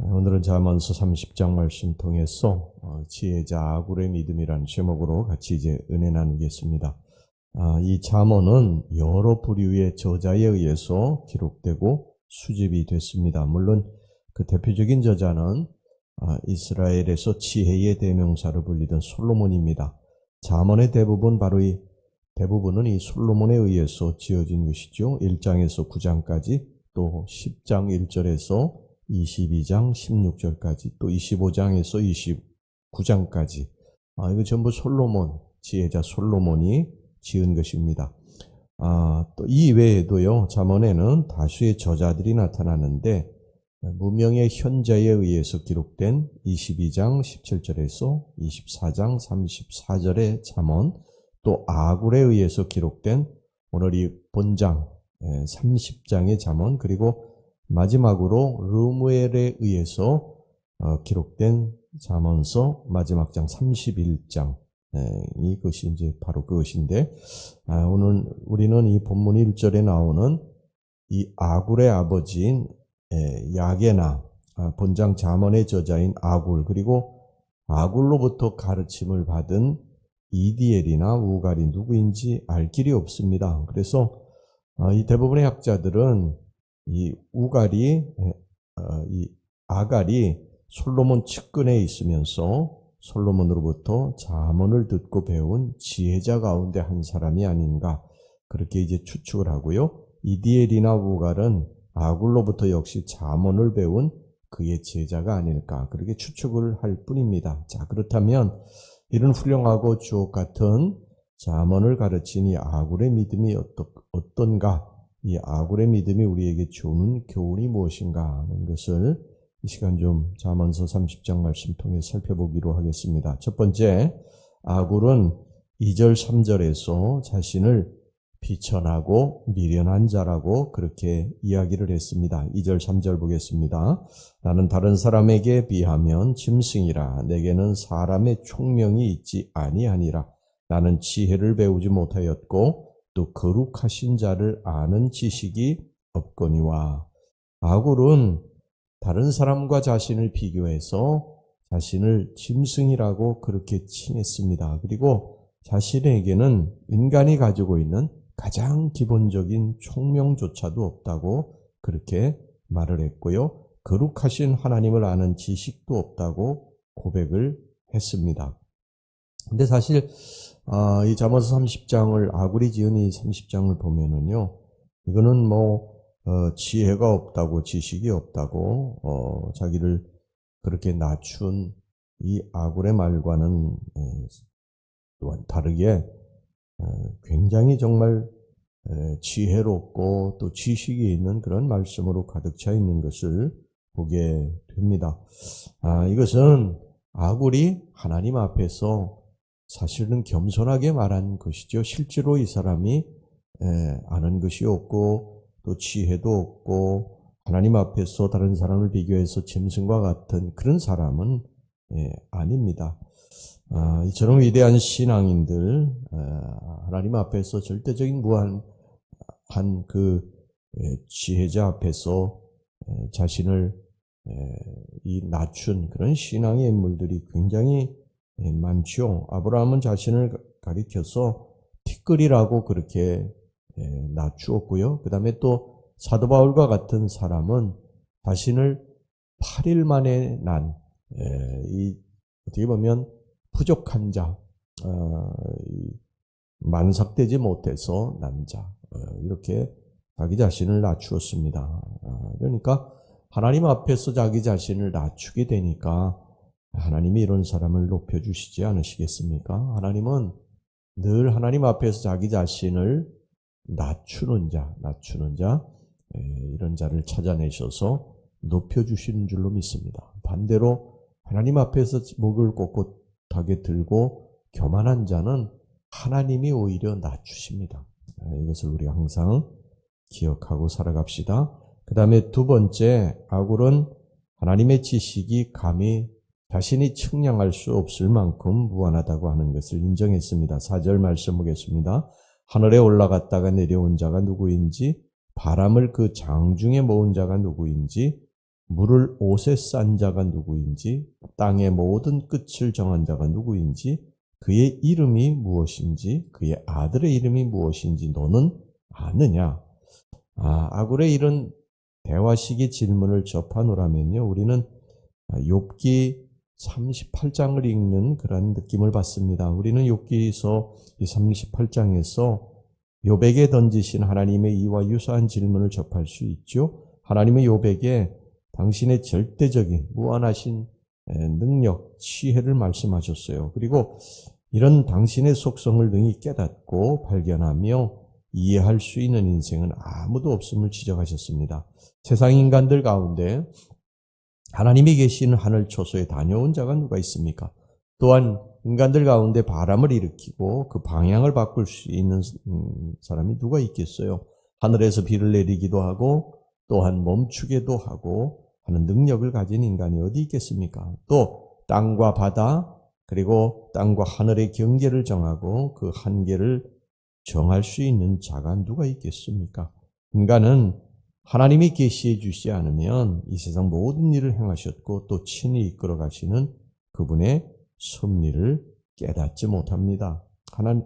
오늘은 잠언서 30장 말씀 통해서 지혜자 아굴의 믿음이라는 제목으로 같이 이제 은혜 나누겠습니다. 이 잠언은 여러 부류의 저자에 의해서 기록되고 수집이 됐습니다. 물론 그 대표적인 저자는 이스라엘에서 지혜의 대명사로 불리던 솔로몬입니다. 잠언의 대부분은 이 솔로몬에 의해서 지어진 것이죠. 1장에서 9장까지 또 10장 1절에서 22장 16절까지 또 25장에서 29장까지 이거 전부 지혜자 솔로몬이 지은 것입니다. 또 이 외에도요, 잠언에는 다수의 저자들이 나타나는데 무명의 현자에 의해서 기록된 22장 17절에서 24장 34절의 잠언, 또 아굴에 의해서 기록된 오늘 이 본장 30장의 잠언, 그리고 마지막으로 르무엘에 의해서 기록된 잠언서 마지막 장 31장, 이것이 이제 바로 그것인데, 오늘 우리는 이 본문 1절에 나오는 이 아굴의 아버지인 야게나, 본장 잠언의 저자인 아굴, 그리고 아굴로부터 가르침을 받은 이디엘이나 우갈이 누구인지 알 길이 없습니다. 그래서 이 대부분의 학자들은 이 아갈이 솔로몬 측근에 있으면서 솔로몬으로부터 잠언을 듣고 배운 지혜자 가운데 한 사람이 아닌가, 그렇게 이제 추측을 하고요. 이디엘이나 우갈은 아굴로부터 역시 잠언을 배운 그의 제자가 아닐까, 그렇게 추측을 할 뿐입니다. 자, 그렇다면 이런 훌륭하고 주옥 같은 잠언을 가르친 이 아굴의 믿음이 어떤가? 이 아굴의 믿음이 우리에게 주는 교훈이 무엇인가 하는 것을 이 시간 좀 잠언서 30장 말씀 통해 살펴보기로 하겠습니다. 첫 번째, 아굴은 2절 3절에서 자신을 비천하고 미련한 자라고 그렇게 이야기를 했습니다. 2절 3절 보겠습니다. 나는 다른 사람에게 비하면 짐승이라. 내게는 사람의 총명이 있지 아니하니라. 나는 지혜를 배우지 못하였고 또 거룩하신 자를 아는 지식이 없거니와. 아굴은 다른 사람과 자신을 비교해서 자신을 짐승이라고 그렇게 칭했습니다. 그리고 자신에게는 인간이 가지고 있는 가장 기본적인 총명조차도 없다고 그렇게 말을 했고요. 거룩하신 하나님을 아는 지식도 없다고 고백을 했습니다. 근데 사실 이 잠언서 30장을 아굴이 지은 이 30장을 보면은요, 이거는 지혜가 없다고, 지식이 없다고 자기를 그렇게 낮춘 이 아굴의 말과는 또한 다르게 굉장히 정말 지혜롭고 또 지식이 있는 그런 말씀으로 가득 차 있는 것을 보게 됩니다. 이것은 아굴이 하나님 앞에서 사실은 겸손하게 말한 것이죠. 실제로 이 사람이 아는 것이 없고 또 지혜도 없고 하나님 앞에서 다른 사람을 비교해서 짐승과 같은 그런 사람은 아닙니다. 이처럼 위대한 신앙인들, 하나님 앞에서 절대적인 무한한 그 지혜자 앞에서 자신을 낮춘 그런 신앙의 인물들이 굉장히 많죠. 아브라함은 자신을 가리켜서 티끌이라고 그렇게 낮추었고요. 그 다음에 또 사도 바울과 같은 사람은 자신을 8일 만에 어떻게 보면 부족한 자, 만삭되지 못해서 난 자, 이렇게 자기 자신을 낮추었습니다. 그러니까 하나님 앞에서 자기 자신을 낮추게 되니까 하나님이 이런 사람을 높여주시지 않으시겠습니까? 하나님은 늘 하나님 앞에서 자기 자신을 낮추는 자, 이런 자를 찾아내셔서 높여주시는 줄로 믿습니다. 반대로 하나님 앞에서 목을 꼿꼿하게 들고 교만한 자는 하나님이 오히려 낮추십니다. 이것을 우리가 항상 기억하고 살아갑시다. 그 다음에 두 번째, 아굴은 하나님의 지식이 감히 자신이 측량할 수 없을 만큼 무한하다고 하는 것을 인정했습니다. 4절 말씀 보겠습니다. 하늘에 올라갔다가 내려온 자가 누구인지, 바람을 그 장중에 모은 자가 누구인지, 물을 옷에 싼 자가 누구인지, 땅의 모든 끝을 정한 자가 누구인지, 그의 이름이 무엇인지, 그의 아들의 이름이 무엇인지 너는 아느냐? 아굴의 이런 대화식의 질문을 접하노라면요, 우리는 욥기 38장을 읽는 그런 느낌을 받습니다. 우리는 욥기서 이 38장에서 욥에게 던지신 하나님의 이와 유사한 질문을 접할 수 있죠. 하나님은 욥에게 당신의 절대적인 무한하신 능력, 지혜를 말씀하셨어요. 그리고 이런 당신의 속성을 능히 깨닫고 발견하며 이해할 수 있는 인생은 아무도 없음을 지적하셨습니다. 세상 인간들 가운데 하나님이 계시는 하늘 초소에 다녀온 자가 누가 있습니까? 또한 인간들 가운데 바람을 일으키고 그 방향을 바꿀 수 있는 사람이 누가 있겠어요? 하늘에서 비를 내리기도 하고 또한 멈추기도 하고 하는 능력을 가진 인간이 어디 있겠습니까? 또 땅과 바다 그리고 땅과 하늘의 경계를 정하고 그 한계를 정할 수 있는 자가 누가 있겠습니까? 인간은 하나님이 계시해 주시지 않으면 이 세상 모든 일을 행하셨고 또 친히 이끌어 가시는 그분의 섭리를 깨닫지 못합니다.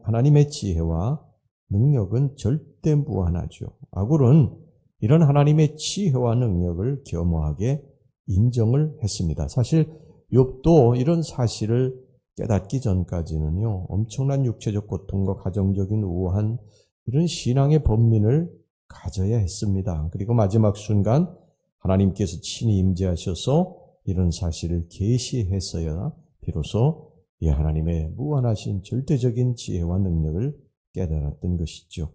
하나님의 지혜와 능력은 절대 무한하죠. 아굴은 이런 하나님의 지혜와 능력을 겸허하게 인정을 했습니다. 사실 욥도 이런 사실을 깨닫기 전까지는요, 엄청난 육체적 고통과 가정적인 우한 이런 신앙의 번민을 가져야 했습니다. 그리고 마지막 순간 하나님께서 친히 임재하셔서 이런 사실을 계시했어야 비로소 이 하나님의 무한하신 절대적인 지혜와 능력을 깨달았던 것이죠.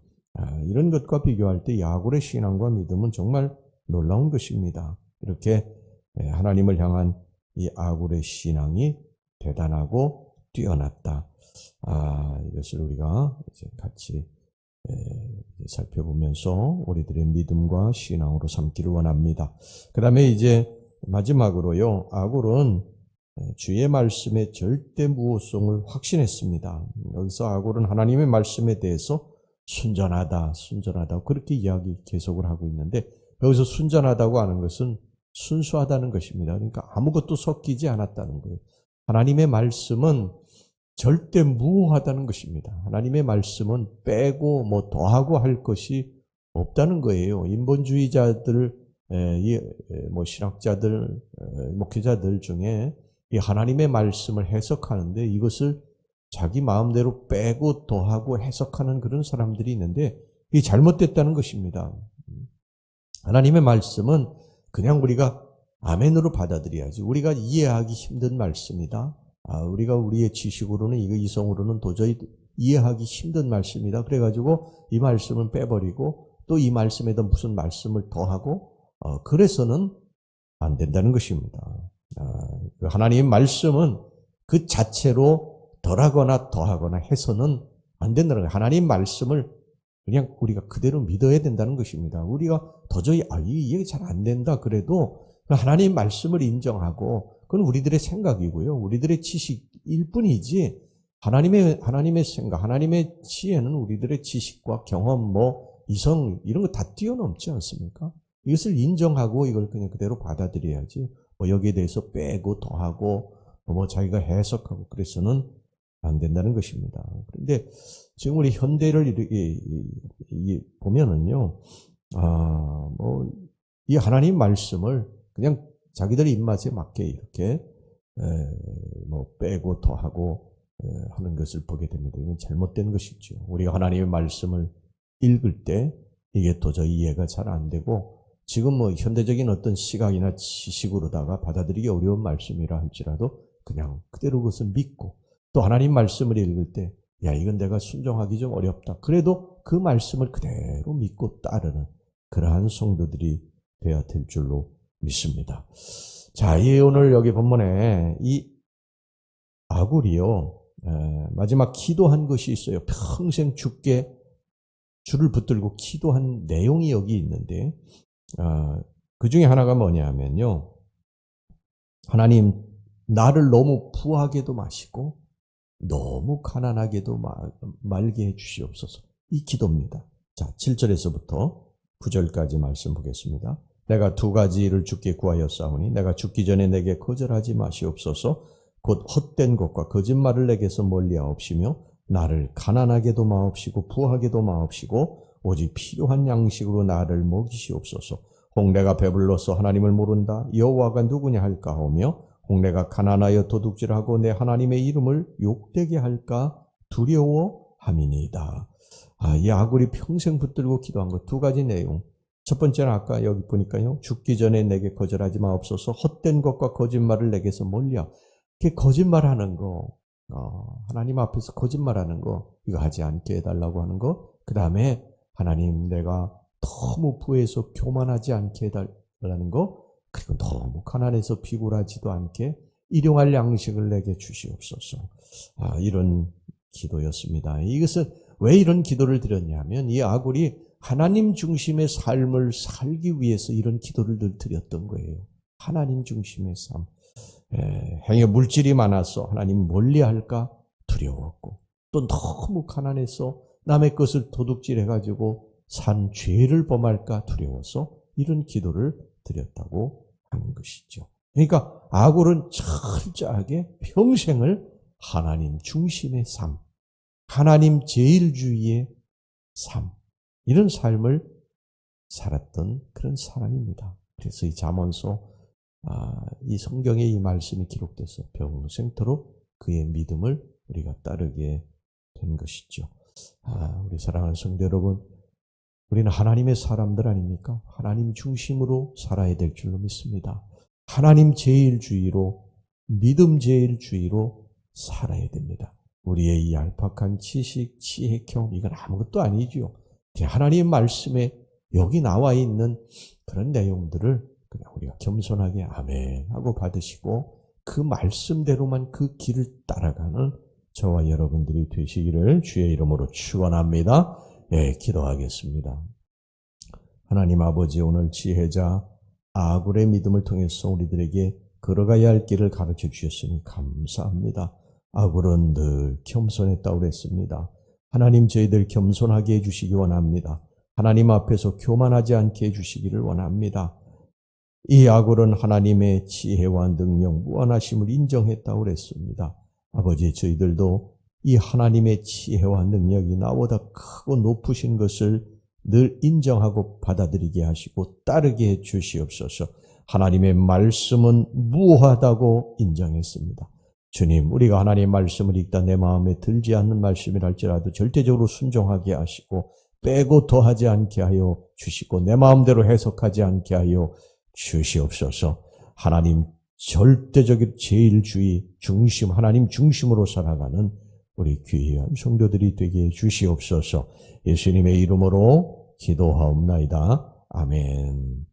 이런 것과 비교할 때 아굴의 신앙과 믿음은 정말 놀라운 것입니다. 이렇게 하나님을 향한 이 아굴의 신앙이 대단하고 뛰어났다. 이것을 우리가 이제 같이 살펴보면서 우리들의 믿음과 신앙으로 삼기를 원합니다. 그 다음에 이제 마지막으로요, 아굴은 주의 말씀의 절대 무호성을 확신했습니다. 여기서 아굴은 하나님의 말씀에 대해서 순전하다 그렇게 이야기 계속을 하고 있는데 여기서 순전하다고 하는 것은 순수하다는 것입니다. 그러니까 아무것도 섞이지 않았다는 거예요. 하나님의 말씀은 절대 무효하다는 것입니다. 하나님의 말씀은 빼고 뭐 더하고 할 것이 없다는 거예요. 인본주의자들, 신학자들, 목회자들 중에 이 하나님의 말씀을 해석하는데 이것을 자기 마음대로 빼고 더하고 해석하는 그런 사람들이 있는데 이게 잘못됐다는 것입니다. 하나님의 말씀은 그냥 우리가 아멘으로 받아들여야지. 우리가 이해하기 힘든 말씀이다. 우리가 우리의 지식으로는 이성으로는 도저히 이해하기 힘든 말씀이다. 그래가지고 이 말씀은 빼버리고 또 이 말씀에다 무슨 말씀을 더하고 그래서는 안 된다는 것입니다. 하나님의 말씀은 그 자체로 덜하거나 더하거나 해서는 안 된다는 거예요. 하나님 말씀을 그냥 우리가 그대로 믿어야 된다는 것입니다. 우리가 도저히 이게 잘 안 된다 그래도 하나님 말씀을 인정하고 그건 우리들의 생각이고요. 우리들의 지식일 뿐이지 하나님의 생각, 하나님의 지혜는 우리들의 지식과 경험, 이성 이런 거 다 뛰어넘지 않습니까? 이것을 인정하고 이걸 그냥 그대로 받아들여야지 여기에 대해서 빼고 더하고 자기가 해석하고 그래서는 안 된다는 것입니다. 그런데 지금 우리 현대를 보면은요, 이 하나님 말씀을 그냥 자기들 입맛에 맞게 이렇게 빼고 더하고 하는 것을 보게 됩니다. 이건 잘못된 것이죠. 우리가 하나님의 말씀을 읽을 때 이게 도저히 이해가 잘 안 되고 지금 현대적인 어떤 시각이나 지식으로다가 받아들이기 어려운 말씀이라 할지라도 그냥 그대로 그것을 믿고 또 하나님 말씀을 읽을 때 이건 내가 순종하기 좀 어렵다. 그래도 그 말씀을 그대로 믿고 따르는 그러한 성도들이 되어야 될 줄로 믿습니다. 자, 오늘 여기 본문에 이 아굴이요, 마지막 기도한 것이 있어요. 평생 주께 줄을 붙들고 기도한 내용이 여기 있는데, 그 중에 하나가 뭐냐면요. 하나님, 나를 너무 부하게도 마시고, 너무 가난하게도 말게 해주시옵소서. 이 기도입니다. 자, 7절에서부터 9절까지 말씀 보겠습니다. 내가 두 가지를 주께 구하였사오니 내가 죽기 전에 내게 거절하지 마시옵소서. 곧 헛된 것과 거짓말을 내게서 멀리하옵시며 나를 가난하게도 마옵시고 부하게도 마옵시고 오직 필요한 양식으로 나를 먹이시옵소서. 혹 내가 배불러서 하나님을 모른다 여호와가 누구냐 할까 하며 혹 내가 가난하여 도둑질하고 내 하나님의 이름을 욕되게 할까 두려워함이니이다. 이 아굴이 평생 붙들고 기도한 것 두 가지 내용. 첫 번째는 아까 여기 보니까요. 죽기 전에 내게 거절하지 마옵소서. 헛된 것과 거짓말을 내게서 멀리하오. 이렇게 거짓말하는 거, 하나님 앞에서 거짓말하는 거, 이거 하지 않게 해달라고 하는 거. 그 다음에 하나님 내가 너무 부해서 교만하지 않게 해달라는 거. 그리고 너무 가난해서 비굴하지도 않게 일용할 양식을 내게 주시옵소서. 이런 기도였습니다. 이것은 왜 이런 기도를 드렸냐면 이 아굴이 하나님 중심의 삶을 살기 위해서 이런 기도를 늘 드렸던 거예요. 하나님 중심의 삶. 행여 물질이 많아서 하나님 멀리할까 두려웠고 또 너무 가난해서 남의 것을 도둑질해가지고 산 죄를 범할까 두려워서 이런 기도를 드렸다고 하는 것이죠. 그러니까 아굴은 철저하게 평생을 하나님 중심의 삶, 하나님 제일주의의 삶, 이런 삶을 살았던 그런 사람입니다. 그래서 이 잠언서, 이 성경에 이 말씀이 기록돼서 평생토록 그의 믿음을 우리가 따르게 된 것이죠. 우리 사랑하는 성도 여러분, 우리는 하나님의 사람들 아닙니까? 하나님 중심으로 살아야 될 줄로 믿습니다. 하나님 제일주의로, 믿음 제일주의로 살아야 됩니다. 우리의 이 얄팍한 지식, 지혜, 경험, 이건 아무것도 아니죠. 하나님 말씀에 여기 나와 있는 그런 내용들을 그냥 우리가 겸손하게 아멘 하고 받으시고 그 말씀대로만 그 길을 따라가는 저와 여러분들이 되시기를 주의 이름으로 축원합니다. 기도하겠습니다. 하나님 아버지, 오늘 지혜자 아굴의 믿음을 통해서 우리들에게 걸어가야 할 길을 가르쳐 주셨으니 감사합니다. 아굴은 늘 겸손했다고 그랬습니다. 하나님 저희들 겸손하게 해주시기 원합니다. 하나님 앞에서 교만하지 않게 해주시기를 원합니다. 이 아굴은 하나님의 지혜와 능력, 무한하심을 인정했다고 그랬습니다. 아버지, 저희들도 이 하나님의 지혜와 능력이 나보다 크고 높으신 것을 늘 인정하고 받아들이게 하시고 따르게 해 주시옵소서. 하나님의 말씀은 무하다고 인정했습니다. 주님, 우리가 하나님의 말씀을 읽다 내 마음에 들지 않는 말씀이랄지라도 절대적으로 순종하게 하시고 빼고 더하지 않게 하여 주시고 내 마음대로 해석하지 않게 하여 주시옵소서. 하나님 절대적인 제일주의 중심, 하나님 중심으로 살아가는 우리 귀한 성도들이 되게 해 주시옵소서. 예수님의 이름으로 기도하옵나이다. 아멘.